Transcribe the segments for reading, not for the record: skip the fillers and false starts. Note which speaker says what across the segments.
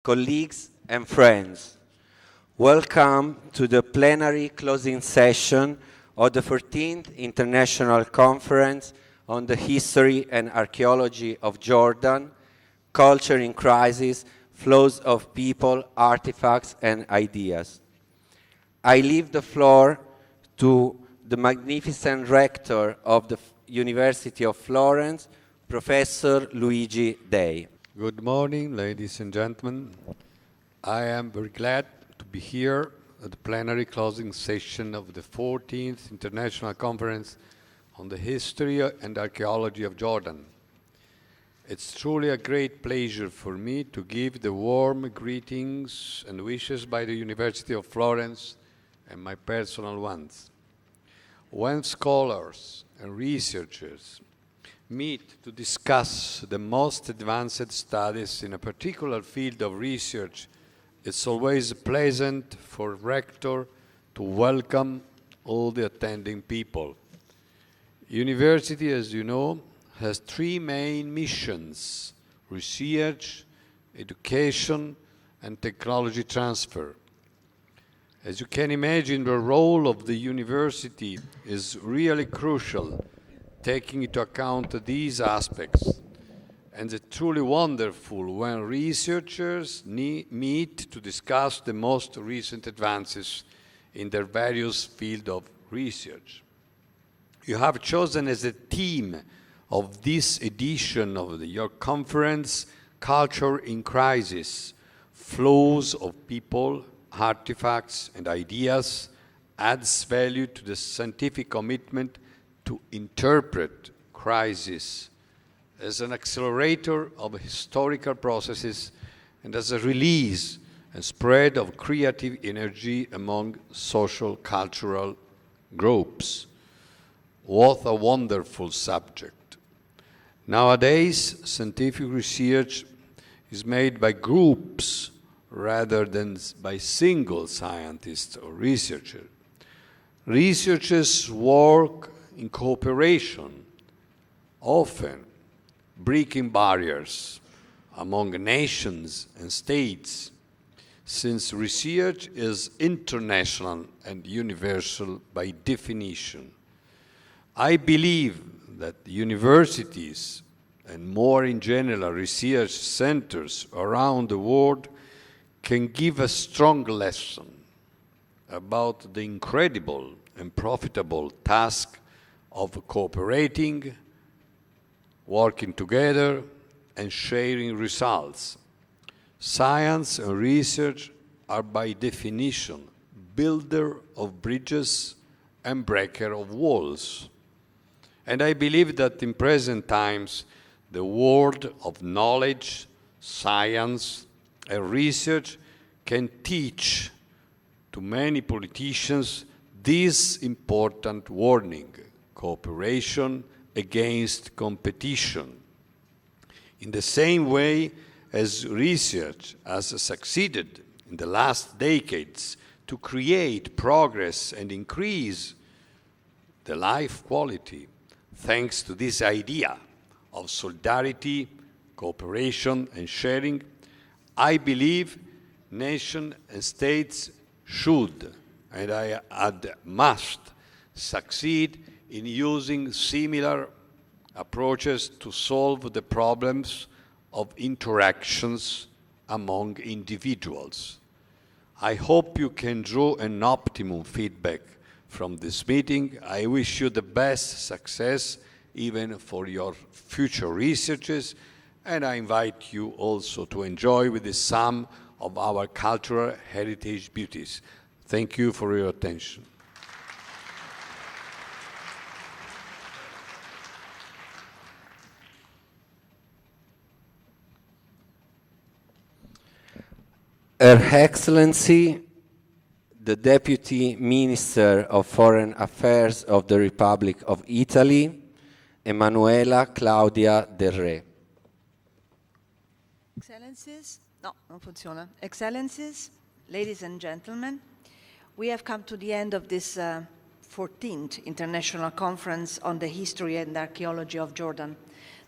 Speaker 1: colleagues, and friends. Welcome to the plenary closing session of the 14th International Conference on the History and Archaeology of Jordan, Culture in Crisis, Flows of People, Artifacts, and Ideas. I leave the floor to the magnificent rector of the University of Florence, Professor Luigi Dei.
Speaker 2: Good morning, ladies and gentlemen. I am very glad to be here at the plenary closing session of the 14th International Conference on the History and Archaeology of Jordan. It's truly a great pleasure for me to give the warm greetings and wishes by the University of Florence and my personal ones. When scholars and researchers meet to discuss the most advanced studies in a particular field of research, it's always pleasant for rector to welcome all the attending people. University, as you know, has three main missions: research, education, and technology transfer. As you can imagine, the role of the university is really crucial, taking into account these aspects. And it's truly wonderful when researchers meet to discuss the most recent advances in their various fields of research. You have chosen as a theme of this edition of your conference, Culture in Crisis, Flows of People, Artifacts, and Ideas, adds value to the scientific commitment to interpret crisis as an accelerator of historical processes and as a release and spread of creative energy among social cultural groups. What a wonderful subject. Nowadays, scientific research is made by groups rather than by single scientists or researchers. Researchers work in cooperation, often breaking barriers among nations and states, since research is international and universal by definition. I believe that universities and more in general research centers around the world can give a strong lesson about the incredible and profitable task of cooperating, working together, and sharing results. Science and research are by definition builder of bridges and breaker of walls. And I believe that in present times, the world of knowledge, science, and research can teach to many politicians this important warning: cooperation against competition. In the same way as research has succeeded in the last decades to create progress and increase the life quality, thanks to this idea of solidarity, cooperation, and sharing, I believe nations and states should, and I add must, succeed in using similar approaches to solve the problems of interactions among individuals. I hope you can draw an optimum feedback from this meeting. I wish you the best success even for your future researches, and I invite you also to enjoy with us some of our cultural heritage beauties. Thank you for your attention.
Speaker 1: Her Excellency, the Deputy Minister of Foreign Affairs of the Republic of Italy, Emanuela Claudia Del Re.
Speaker 3: Excellencies, no, non funziona. Excellencies, ladies and gentlemen, we have come to the end of this 14th International Conference on the History and Archaeology of Jordan,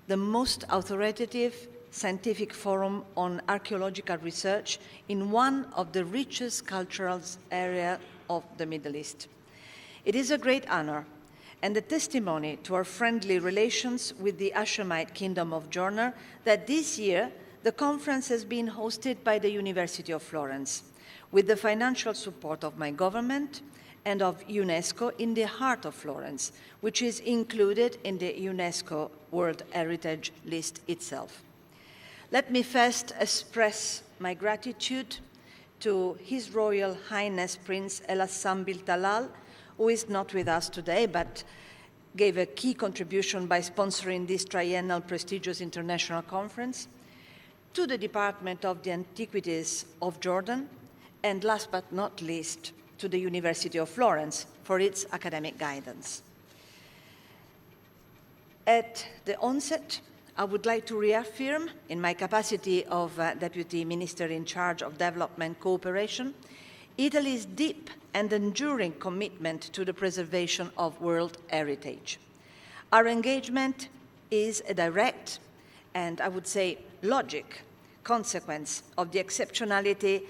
Speaker 3: the most authoritative scientific forum on archaeological research in one of the richest cultural areas of the Middle East. It is a great honor and a testimony to our friendly relations with the Hashemite Kingdom of Jordan that this year the conference has been hosted by the University of Florence, with the financial support of my government and of UNESCO in the heart of Florence, which is included in the UNESCO World Heritage List itself. Let me first express my gratitude to His Royal Highness Prince El Hassan Bil Talal, who is not with us today, but gave a key contribution by sponsoring this triennial prestigious international conference, to the Department of the Antiquities of Jordan, and last but not least, to the University of Florence for its academic guidance. At the onset, I would like to reaffirm, in my capacity of Deputy Minister in charge of development cooperation, Italy's deep and enduring commitment to the preservation of world heritage. Our engagement is a direct and, I would say, logic consequence of the exceptionality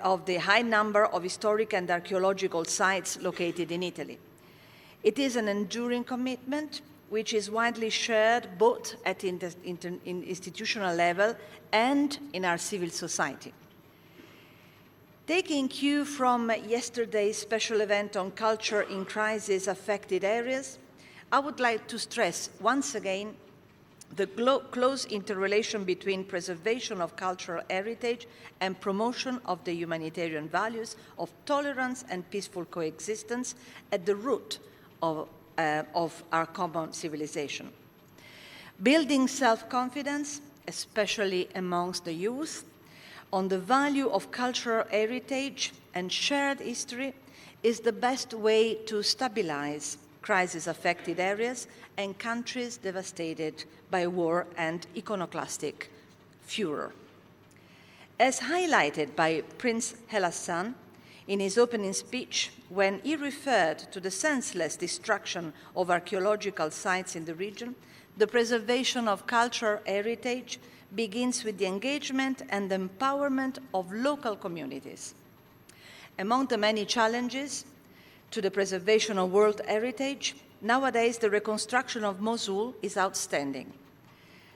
Speaker 3: of the high number of historic and archaeological sites located in Italy. It is an enduring commitment which is widely shared both at institutional level and in our civil society. Taking cue from yesterday's special event on culture in crisis-affected areas, I would like to stress once again the close interrelation between preservation of cultural heritage and promotion of the humanitarian values of tolerance and peaceful coexistence at the root of our common civilization. Building self-confidence, especially amongst the youth, on the value of cultural heritage and shared history is the best way to stabilize crisis-affected areas and countries devastated by war and iconoclastic furor. As highlighted by Prince El Hassan in his opening speech when he referred to the senseless destruction of archaeological sites in the region, the preservation of cultural heritage begins with the engagement and empowerment of local communities. Among the many challenges to the preservation of world heritage, nowadays the reconstruction of Mosul is outstanding.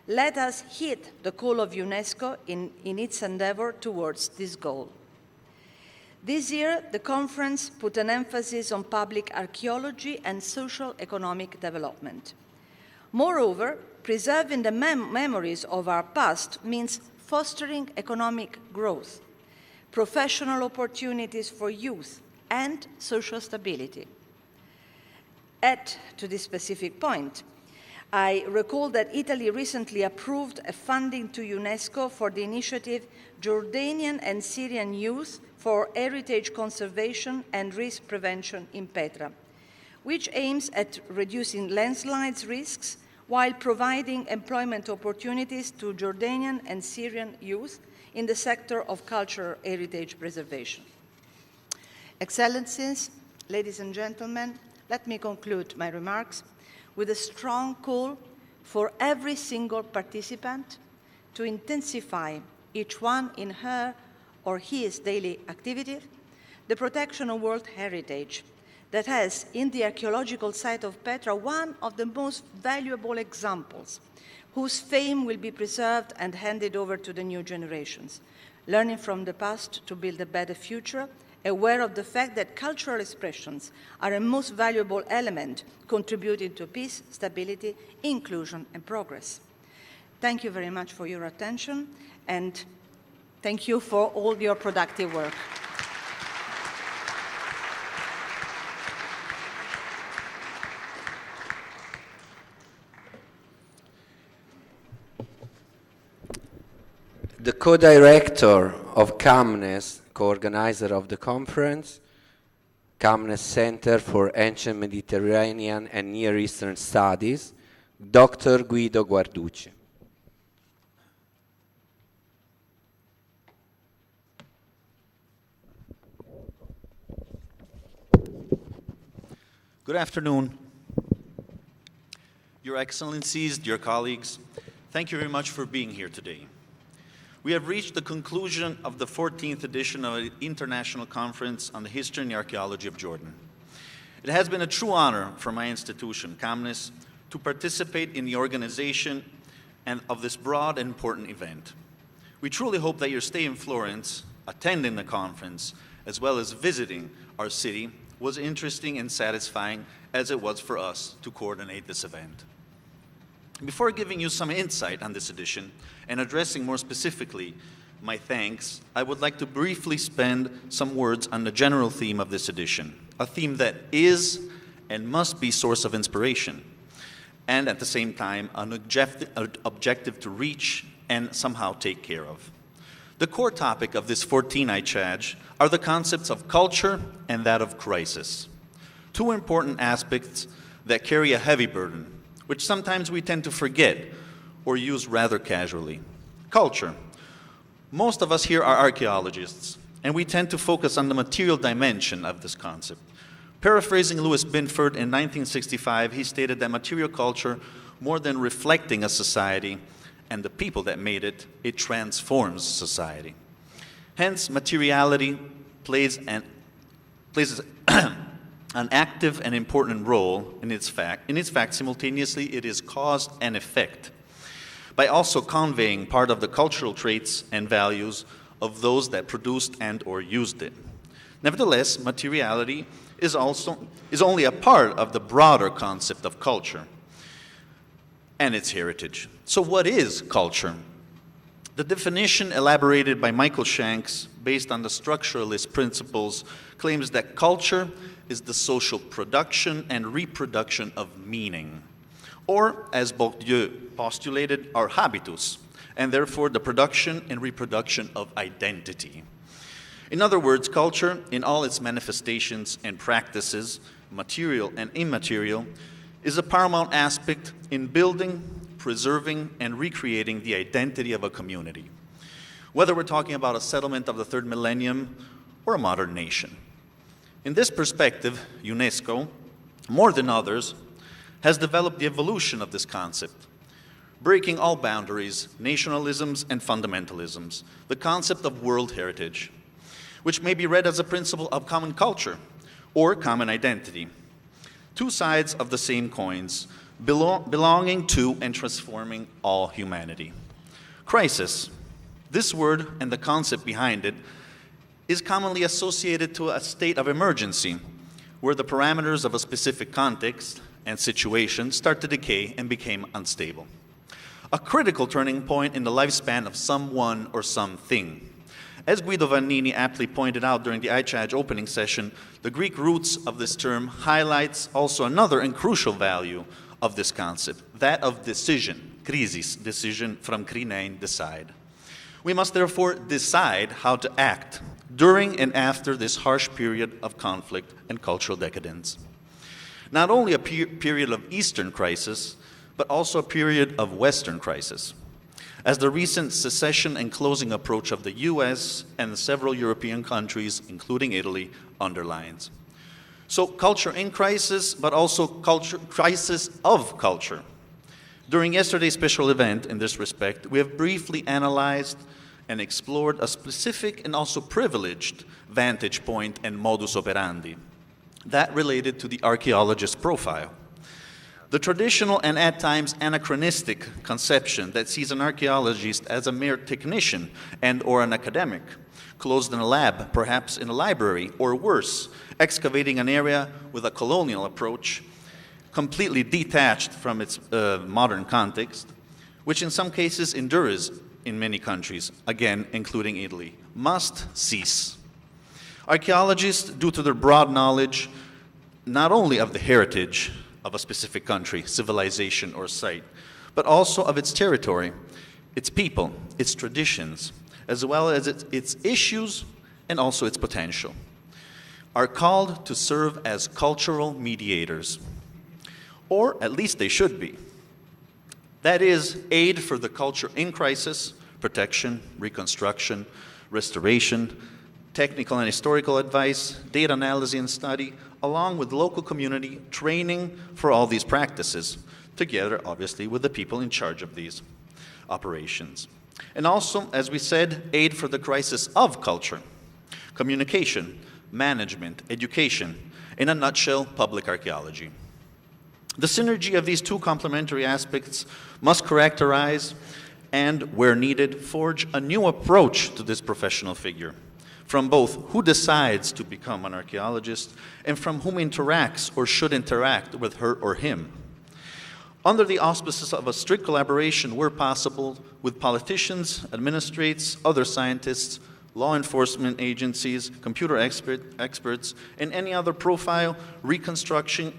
Speaker 3: Let us heed the call of UNESCO in its endeavor towards this goal. This year, the conference put an emphasis on public archaeology and social economic development. Moreover, preserving the memories of our past means fostering economic growth, professional opportunities for youth, and social stability. To this specific point, I recall that Italy recently approved a funding to UNESCO for the initiative Jordanian and Syrian Youth for Heritage Conservation and Risk Prevention in Petra, which aims at reducing landslides risks while providing employment opportunities to Jordanian and Syrian youth in the sector of cultural heritage preservation. Excellencies, ladies and gentlemen, let me conclude my remarks with a strong call for every single participant to intensify, each one in her or his daily activity, the protection of world heritage that has, in the archaeological site of Petra, one of the most valuable examples, whose fame will be preserved and handed over to the new generations, learning from the past to build a better future, aware of the fact that cultural expressions are a most valuable element contributing to peace, stability, inclusion, and progress. Thank you very much for your attention, and thank you for all your productive work.
Speaker 1: The co-director of CAMNES, co-organizer of the conference, CAMNES Center for Ancient Mediterranean and Near Eastern Studies, Dr. Guido Guarducci.
Speaker 4: Good afternoon. Your Excellencies, dear colleagues, Thank you very much for being here today. We have reached the conclusion of the 14th edition of the International Conference on the History and the Archaeology of Jordan. It has been a true honor for my institution, CAMNIS, to participate in the organization and of this broad and important event. We truly hope that your stay in Florence, attending the conference, as well as visiting our city, was interesting and satisfying as it was for us to coordinate this event. Before giving you some insight on this edition and addressing more specifically my thanks, I would like to briefly spend some words on the general theme of this edition, a theme that is and must be source of inspiration, and at the same time an objective to reach and somehow take care of. The core topic of this 14 Ichaj are the concepts of culture and that of crisis, two important aspects that carry a heavy burden, which sometimes we tend to forget or use rather casually. Culture. Most of us here are archaeologists, and we tend to focus on the material dimension of this concept. Paraphrasing Louis Binford in 1965, he stated that material culture, more than reflecting a society and the people that made it, it transforms society. Hence, materiality plays an active and important role in its fact. In its fact, simultaneously, it is cause and effect, by also conveying part of the cultural traits and values of those that produced and or used it. Nevertheless, materiality is only a part of the broader concept of culture and its heritage. So what is culture? The definition elaborated by Michael Shanks, based on the structuralist principles, claims that culture is the social production and reproduction of meaning, or, as Bourdieu postulated, our habitus, and therefore the production and reproduction of identity. In other words, culture, in all its manifestations and practices, material and immaterial, is a paramount aspect in building, preserving, and recreating the identity of a community, whether we're talking about a settlement of the third millennium or a modern nation. In this perspective, UNESCO, more than others, has developed the evolution of this concept, breaking all boundaries, nationalisms, and fundamentalisms, the concept of world heritage, which may be read as a principle of common culture or common identity. Two sides of the same coins, belonging to and transforming all humanity. Crisis. This word and the concept behind it is commonly associated to a state of emergency, where the parameters of a specific context and situation start to decay and become unstable. A critical turning point in the lifespan of someone or something. As Guido Vannini aptly pointed out during the Ichaj opening session, the Greek roots of this term highlights also another and crucial value of this concept, that of decision, krisis, decision from krinein, decide. We must therefore decide how to act during and after this harsh period of conflict and cultural decadence. Not only a period of Eastern crisis, but also a period of Western crisis, as the recent secession and closing approach of the US and several European countries, including Italy, underlines. So culture in crisis, but also crisis of culture. During yesterday's special event, in this respect, we have briefly analyzed and explored a specific and also privileged vantage point and modus operandi, that related to the archaeologist's profile. The traditional and at times anachronistic conception that sees an archaeologist as a mere technician and or an academic, closed in a lab, perhaps in a library, or worse, excavating an area with a colonial approach, completely detached from its modern context, which in some cases endures in many countries, again, including Italy, must cease. Archaeologists, due to their broad knowledge, not only of the heritage of a specific country, civilization, or site, but also of its territory, its people, its traditions, as well as its issues and also its potential, are called to serve as cultural mediators, or at least they should be. That is, aid for the culture in crisis, protection, reconstruction, restoration, technical and historical advice, data analysis and study, along with local community training for all these practices, together, obviously, with the people in charge of these. operations. And also, as we said, aid for the crisis of culture, communication, management, education, in a nutshell, public archaeology. The synergy of these two complementary aspects must characterize and, where needed, forge a new approach to this professional figure, from both who decides to become an archaeologist and from whom interacts or should interact with her or him. Under the auspices of a strict collaboration where possible with politicians, administrators, other scientists, law enforcement agencies, computer experts, and any other profile reconstructing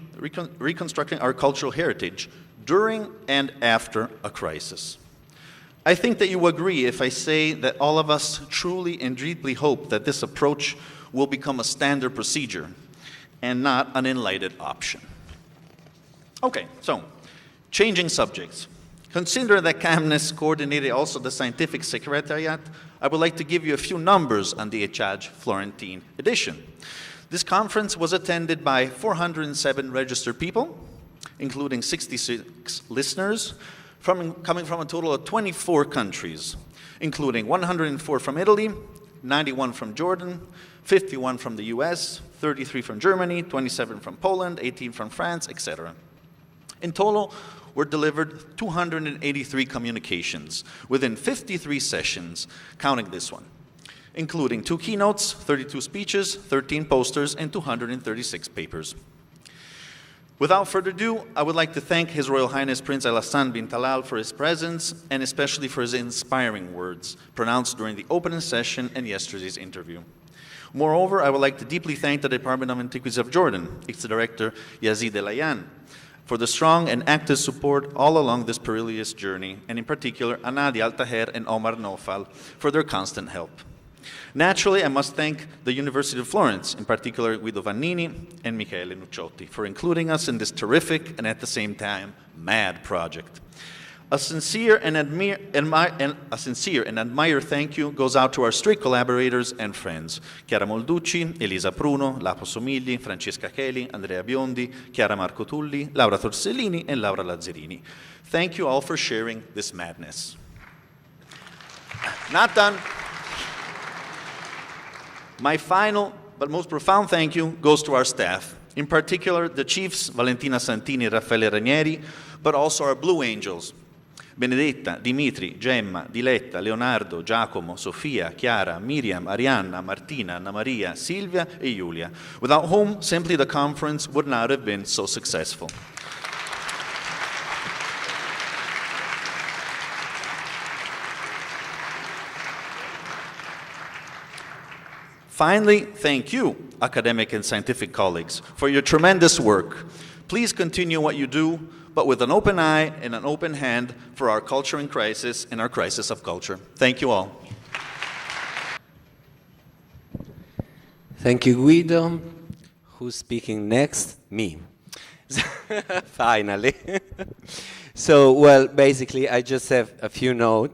Speaker 4: our cultural heritage during and after a crisis. I think that you agree if I say that all of us truly and deeply hope that this approach will become a standard procedure and not an enlightened option. Okay, so, changing subjects. Consider that CAMNES coordinated also the scientific secretariat. I would like to give you a few numbers on the Ichaj Florentine edition. This conference was attended by 407 registered people, including 66 listeners, coming from a total of 24 countries, including 104 from Italy, 91 from Jordan, 51 from the US, 33 from Germany, 27 from Poland, 18 from France, etc. In total, were delivered 283 communications within 53 sessions, counting this one, including 2 keynotes, 32 speeches, 13 posters, and 236 papers. Without further ado, I would like to thank His Royal Highness Prince Al-Hassan bin Talal for his presence and especially for his inspiring words pronounced during the opening session and yesterday's interview. Moreover, I would like to deeply thank the Department of Antiquities of Jordan, its director Yazid El-Ayan, for the strong and active support all along this perilous journey, and in particular Anadi Al-Taher and Omar Nofal for their constant help. Naturally, I must thank the University of Florence, in particular Guido Vannini and Michele Nucciotti, for including us in this terrific and at the same time mad project. A sincere and admired thank you goes out to our strict collaborators and friends, Chiara Molducci, Elisa Pruno, Lapo Somigli, Francesca Cheli, Andrea Biondi, Chiara Marco Tulli, Laura Torsellini, and Laura Lazzarini. Thank you all for sharing this madness. Not done. My final but most profound thank you goes to our staff, in particular the chiefs Valentina Santini and Raffaele Ranieri, but also our Blue Angels, Benedetta, Dimitri, Gemma, Diletta, Leonardo, Giacomo, Sofia, Chiara, Miriam, Arianna, Martina, Anna Maria, Silvia, and Giulia, without whom simply the conference would not have been so successful. Finally, thank you, academic and scientific colleagues, for your tremendous work. Please continue what you do, but with an open eye and an open hand for our culture in crisis and our crisis of culture. Thank you all.
Speaker 1: Thank you, Guido. Who's speaking next? Me. Finally. So, well, basically, I just have a few notes.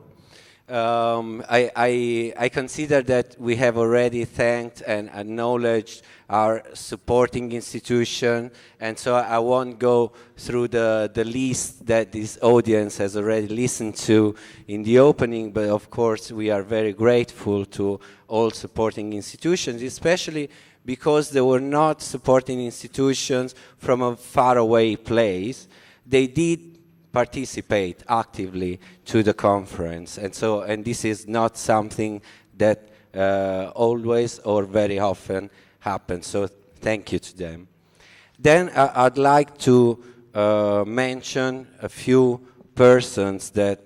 Speaker 1: I consider that we have already thanked and acknowledged our supporting institution, and so I won't go through the list that this audience has already listened to in the opening, but of course we are very grateful to all supporting institutions, especially because they were not supporting institutions from a faraway place. They did participate actively to the conference, and this is not something that always or very often happens, so thank you to them. Then I'd like to mention a few persons that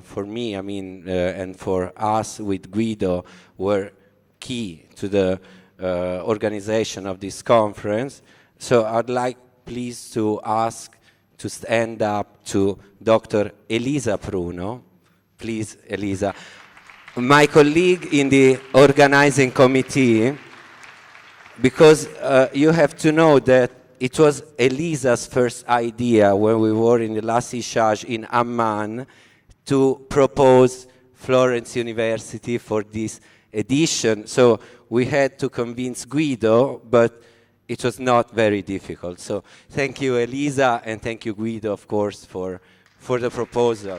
Speaker 1: for me, and for us with Guido, were key to the organization of this conference. So I'd like please to ask to stand up to Dr. Elisa Pruno. Please, Elisa. My colleague in the organizing committee, because you have to know that it was Elisa's first idea when we were in the last Ichaj in Amman to propose Florence University for this edition. So we had to convince Guido, but it was not very difficult. So thank you, Elisa, and thank you, Guido, of course, for the proposal.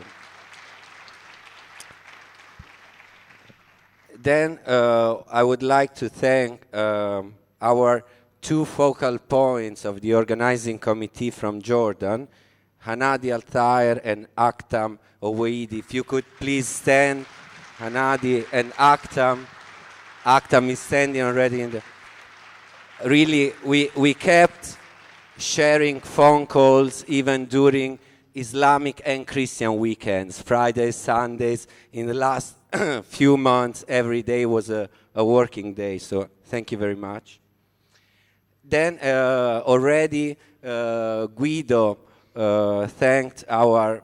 Speaker 1: Then I would like to thank our two focal points of the organizing committee from Jordan, Hanadi Al-Tahir and Aktam Oweidi. If you could please stand, Hanadi and Aktam. Aktam is standing already in the... Really, we kept sharing phone calls even during Islamic and Christian weekends, Fridays, Sundays. In the last few months, every day was a working day, so thank you very much. Then already Guido thanked our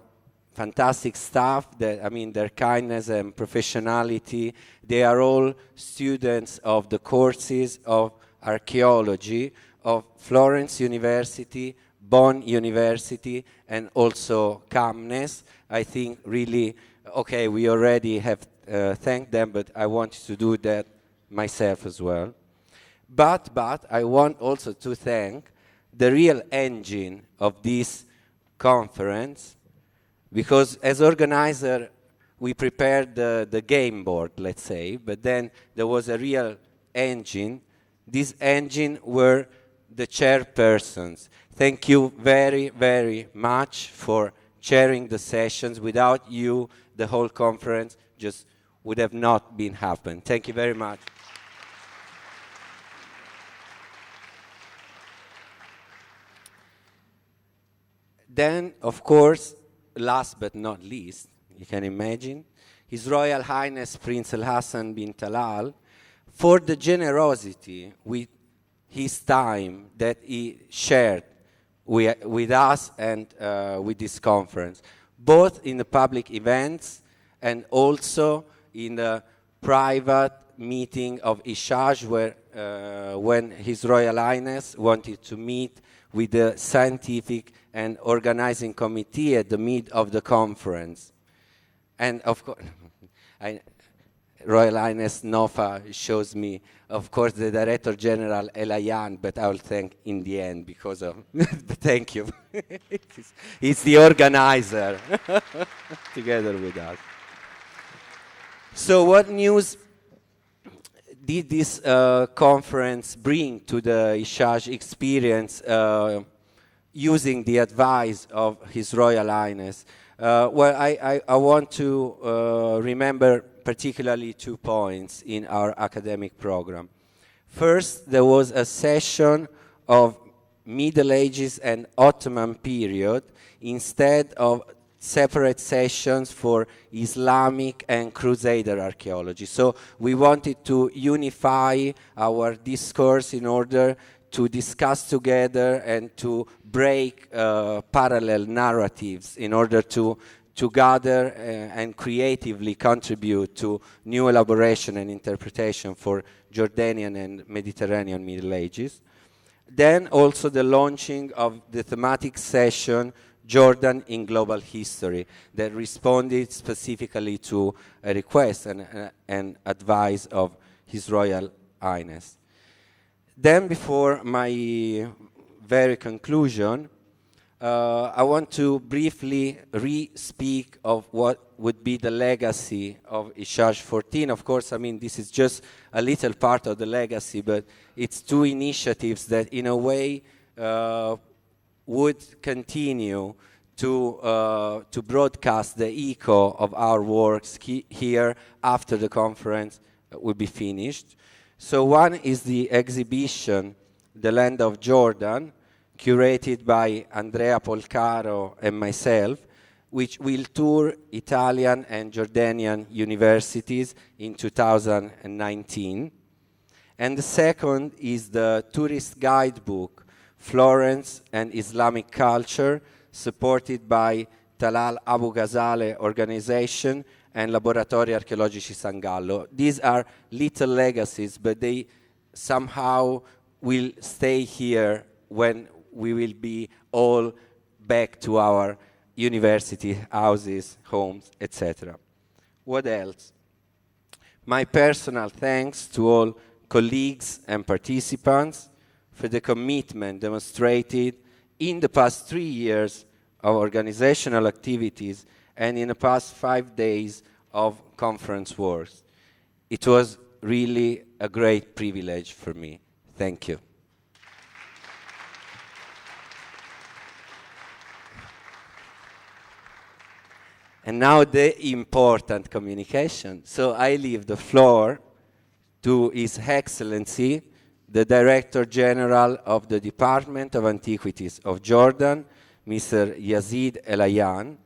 Speaker 1: fantastic staff, their kindness and professionality. They are all students of the courses of archaeology of Florence University, Bonn University, and also Camnes. I think really, okay, we already have thanked them, but I wanted to do that myself as well. But I want also to thank the real engine of this conference, because as organizer, we prepared the game board, let's say, but then there was a real engine. This engine were the chairpersons. Thank you very, very much for chairing the sessions. Without you, the whole conference just would have not been happened. Thank you very much. Then, of course, last but not least, you can imagine, His Royal Highness Prince Al Hassan bin Talal, for the generosity with his time that he shared with us and with this conference, both in the public events and also in the private meeting of Ichaj, where when His Royal Highness wanted to meet with the scientific and organizing committee at the mid of the conference. And of course, Royal Highness Nofa shows me, of course, the Director General Elayan, but I will thank in the end because of, thank you. He's the organizer together with us. So what news did this conference bring to the Ichaj experience using the advice of His Royal Highness? Well, I want to remember particularly 2 points in our academic program. First, there was a session of Middle Ages and Ottoman period instead of separate sessions for Islamic and Crusader archaeology. So we wanted to unify our discourse in order to discuss together and to break parallel narratives in order to gather and creatively contribute to new elaboration and interpretation for Jordanian and Mediterranean Middle Ages. Then also the launching of the thematic session Jordan in Global History that responded specifically to a request and advice of His Royal Highness. Then before my very conclusion, I want to briefly re-speak of what would be the legacy of Ichaj 14. Of course, this is just a little part of the legacy, but it's 2 initiatives that in a way would continue to broadcast the echo of our works here after the conference will be finished. So one is the exhibition, The Land of Jordan, curated by Andrea Polcaro and myself, which will tour Italian and Jordanian universities in 2019. And the second is the tourist guidebook, Florence and Islamic Culture, supported by Talal Abu Ghazaleh Organization and Laboratori Archeologici San Gallo. These are little legacies, but they somehow will stay here when we will be all back to our university houses, homes, etc. What else? My personal thanks to all colleagues and participants for the commitment demonstrated in the past 3 years of organizational activities and in the past 5 days of conference works. It was really a great privilege for me. Thank you. And now the important communication. So I leave the floor to His Excellency, the Director General of the Department of Antiquities of Jordan, Mr. Yazid El-Ayyan,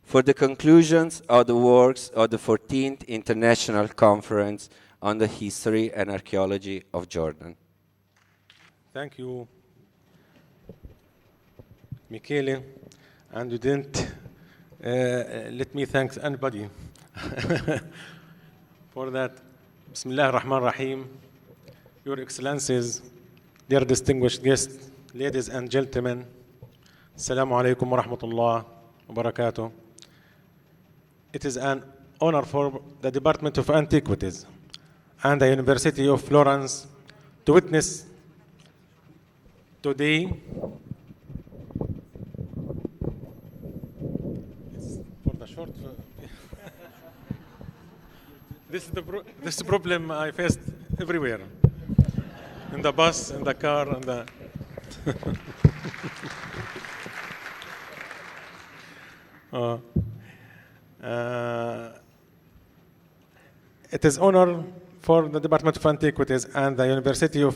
Speaker 1: for the conclusions of the works of the 14th International Conference on the History and Archaeology of Jordan.
Speaker 5: Thank you, Michele. And you didn't let me thank anybody for that. Bismillah ar-Rahman ar-Rahim. Your Excellencies, dear distinguished guests, ladies and gentlemen, Assalamu alaikum wa rahmatullah wa barakatuh. It is an honor for the Department of Antiquities and the University of Florence to witness today for the short. This is the problem I faced everywhere, in the bus, in the car, and the. It is honor for the Department of Antiquities and the University of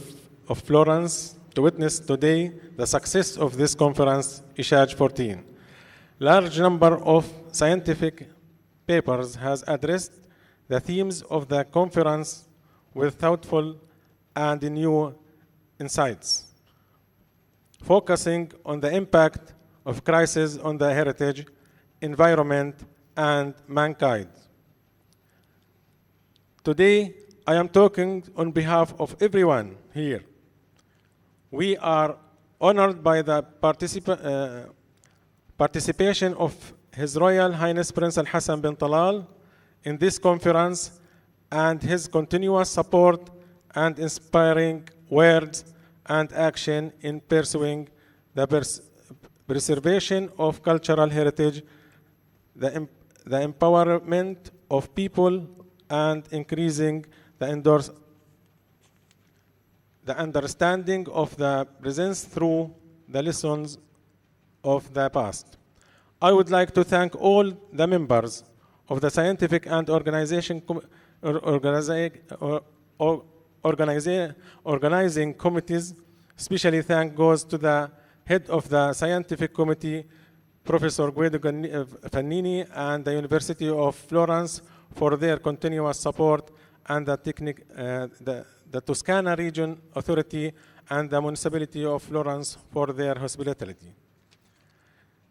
Speaker 5: Florence to witness today the success of this conference, Ichaj 14. Large number of scientific papers has addressed the themes of the conference with thoughtful and new insights, focusing on the impact of crisis on the heritage, environment, and mankind. Today, I am talking on behalf of everyone here. We are honored by the participation of His Royal Highness Prince Al-Hassan bin Talal in this conference and his continuous support and inspiring words and action in pursuing the preservation of cultural heritage, the empowerment of people, and increasing the understanding of the present through the lessons of the past. I would like to thank all the members of the scientific and organizing committees. Especially thank goes to the head of the scientific committee, Professor Guido Fannini, and the University of Florence for their continuous support, and the Toscana Region Authority and the Municipality of Florence for their hospitality.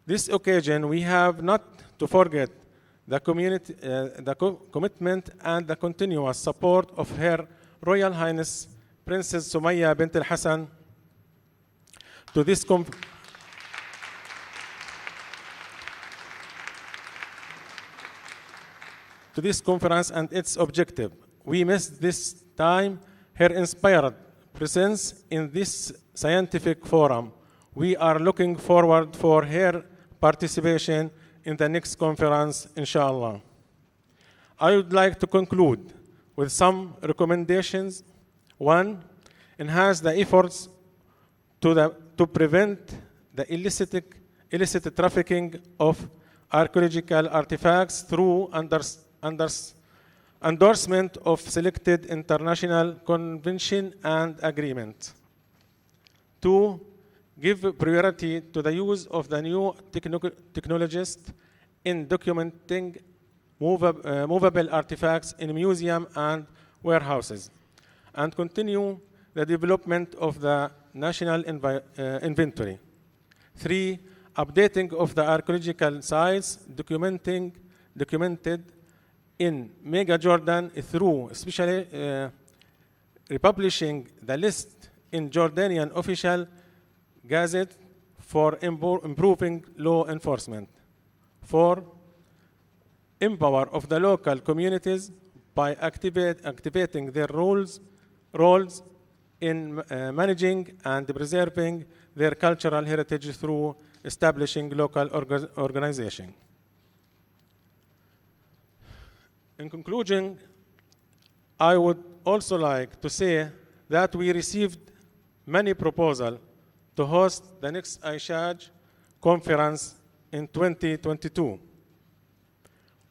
Speaker 5: This occasion, we have not to forget the commitment and the continuous support of Her Royal Highness Princess Sumaya bint Al-Hassan to this conference and its objective. We miss this time her inspired presence in this scientific forum. We are looking forward for her participation in the next conference, inshallah. I would like to conclude with some recommendations. One, enhance the efforts to prevent the illicit trafficking of archaeological artifacts through endorsement of selected international convention and agreement. Two, give priority to the use of the new technologies in documenting movable artifacts in museums and warehouses, and continue the development of the national inventory. Three, updating of the archaeological sites documented in Mega Jordan through especially republishing the list in Jordanian official gazette for improving law enforcement. Four, empower of the local communities by activating their roles in managing and preserving their cultural heritage through establishing local organization. In conclusion, I would also like to say that we received many proposals to host the next Ichaj conference in 2022.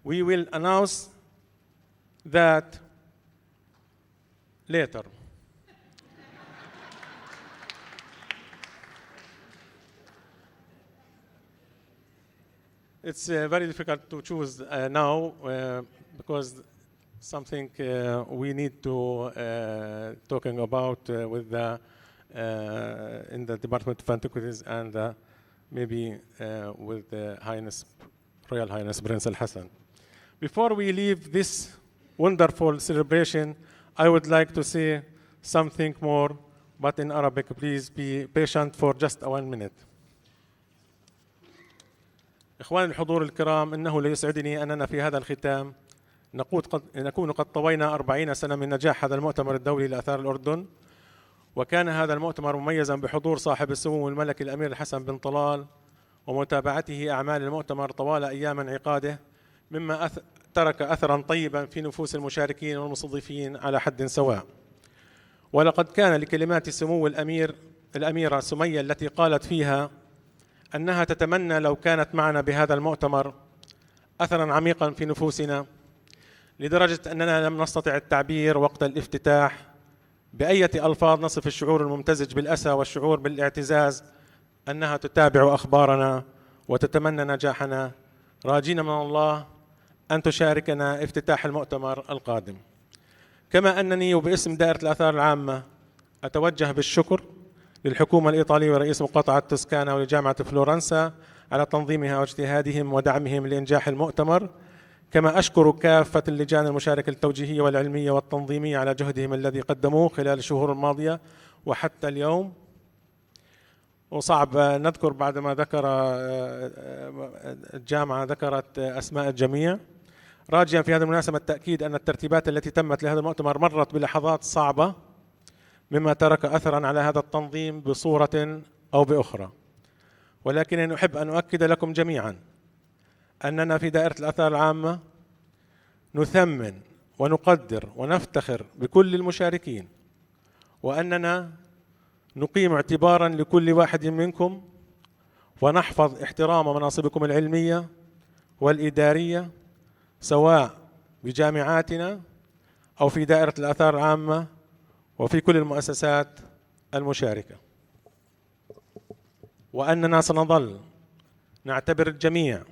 Speaker 5: We will announce that later. It's very difficult to choose now because something we need to talking about with the in the Department of Antiquities and maybe with the Royal Highness Prince Al Hassan. Before we leave this wonderful celebration, I would like to say something more, but in Arabic. Please be patient for just 1 minute. إخواني الحضور الكرام، إنه ليسعدني أننا في هذا الختام نكون قد طوينا 40 سنة من نجاح هذا المؤتمر الدولي لآثار الأردن، وكان هذا المؤتمر مميزا بحضور صاحب السمو الملكي الأمير الحسن بن طلال ومتابعته أعمال المؤتمر طوال أيام انعقاده، مما ترك أثرا طيبا في نفوس المشاركين والمستضيفين على حد سواء. ولقد كان لكلمات سمو الأميرة سمية التي قالت فيها أنها تتمنى لو كانت معنا بهذا المؤتمر أثرا عميقا في نفوسنا، لدرجة أننا لم نستطع التعبير وقت الافتتاح بأية ألفاظ نصف الشعور الممتزج بالأسى والشعور بالاعتزاز أنها تتابع أخبارنا وتتمنى نجاحنا، راجين من الله أن تشاركنا افتتاح المؤتمر القادم. كما أنني وباسم دائرة الآثار العامة أتوجه بالشكر للحكومة الإيطالية ورئيس مقاطعة توسكانا ولجامعة فلورنسا على تنظيمها واجتهادهم ودعمهم لإنجاح المؤتمر، كما أشكر كافة اللجان المشاركة التوجيهية والعلمية والتنظيمية على جهدهم الذي قدموه خلال الشهور الماضية وحتى اليوم. وصعب نذكر بعد ما ذكر الجامعة ذكرت أسماء الجميع، راجيا في هذه المناسبة التأكيد أن الترتيبات التي تمت لهذا المؤتمر مرت بلحظات صعبة، مما ترك أثرا على هذا التنظيم بصورة أو بأخرى. ولكنني أحب أن أؤكد لكم جميعا أننا في دائرة الآثار العامة نثمن ونقدر ونفتخر بكل المشاركين، وأننا نقيم اعتبارا لكل واحد منكم، ونحفظ احترام مناصبكم العلمية والإدارية سواء بجامعاتنا أو في دائرة الآثار العامة وفي كل المؤسسات المشاركة، وأننا سنظل نعتبر الجميع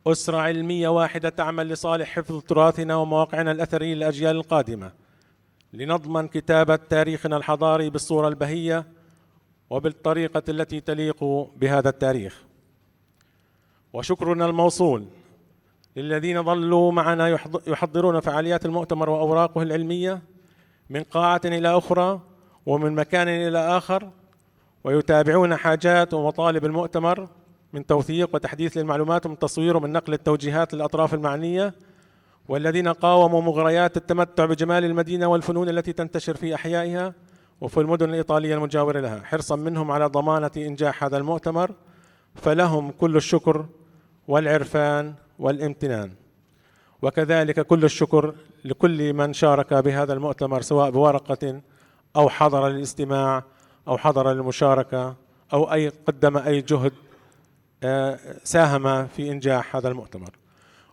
Speaker 5: أسرة علمية واحدة تعمل لصالح حفظ تراثنا ومواقعنا الأثري للأجيال القادمة، لنضمن كتابة تاريخنا الحضاري بالصورة البهية وبالطريقة التي تليق بهذا التاريخ. وشكرنا الموصول للذين ظلوا معنا يحضرون فعاليات المؤتمر وأوراقه العلمية من قاعة إلى أخرى ومن مكان إلى آخر، ويتابعون حاجات ومطالب المؤتمر من توثيق وتحديث للمعلومات ومن تصوير ومن نقل التوجيهات للأطراف المعنية، والذين قاوموا مغريات التمتع بجمال المدينة والفنون التي تنتشر في أحيائها وفي المدن الإيطالية المجاورة لها، حرصا منهم على ضمانة إنجاح هذا المؤتمر، فلهم كل الشكر والعرفان والامتنان. وكذلك كل الشكر لكل من شارك بهذا المؤتمر سواء بورقة أو حضر للاستماع أو حضر للمشاركة أو قدم أي جهد ساهم في إنجاح هذا المؤتمر.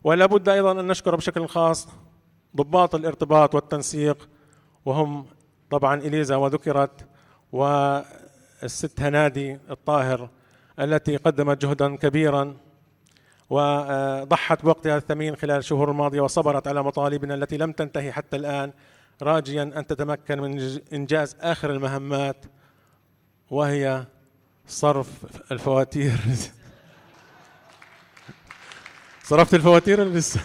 Speaker 5: ولا بد أيضا أن نشكر بشكل خاص ضباط الارتباط والتنسيق، وهم طبعا إليزا وذكرت، والست هنادي الطاهر التي قدمت جهدا كبيرا وضحت بوقتها الثمين خلال الشهور الماضية وصبرت على مطالبنا التي لم تنتهي حتى الآن، راجيا أن تتمكن من إنجاز آخر المهمات وهي صرف الفواتير. صرفت الفواتير لسه.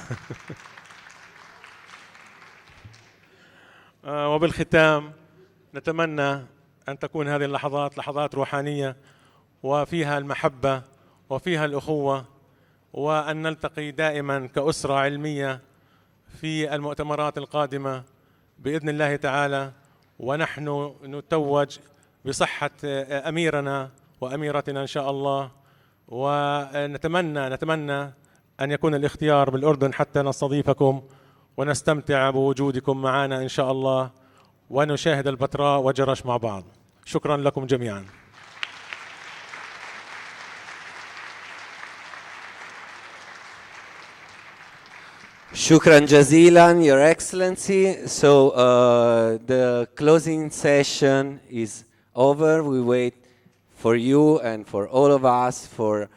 Speaker 5: وبالختام نتمنى أن تكون هذه اللحظات لحظات روحانية وفيها المحبة وفيها الأخوة، وأن نلتقي دائما كأسرة علمية في المؤتمرات القادمة بإذن الله تعالى، ونحن نتوج بصحة أميرنا وأميرتنا إن شاء الله. ونتمنى أن يكون الاختيار بالأردن حتى نستضيفكم، ونستمتع بوجودكم معنا إن شاء الله ونشاهد البتراء وجرش مع بعض. شكرا لكم جميعا.
Speaker 1: Shukran jazilan, Your Excellency. So the closing session is over. We wait for you and for all of us for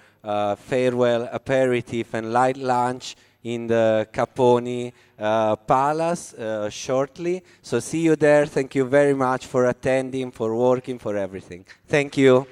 Speaker 1: farewell aperitif and light lunch in the Caponi Palace shortly. So see you there. Thank you very much for attending, for working, for everything. Thank you.